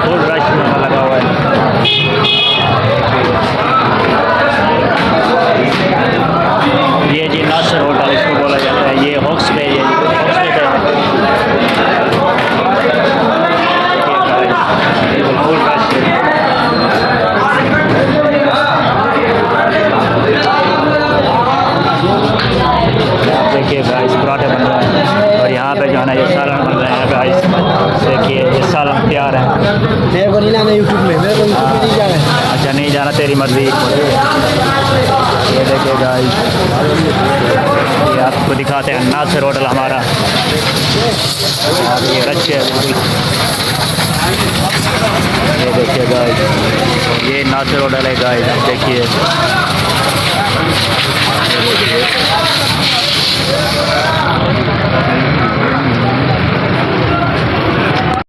Full rush लगा हुआ है। ये जी नासिर होटल इसको बोला जाता है। ये हॉक्स पे है, फुल रश है। देखिए गाइस पराठे बन रहे हैं और यहाँ पे जो है ना ये सालन बन रहे हैं गाइस। देखिए ये सालन तैयार है। मेरे को नहीं जाना यूट्यूब में, मेरे को यूट्यूब में नहीं जाना है। अच्छा नहीं जाना, तेरी मर्जी। ये देखिए गाइस, ये आपको दिखाते हैं नासिर होटल हमारा। और ये रश है बिल्कुल। ये देखिए गाइस, ये नासिर होटल है गाइस। देखिए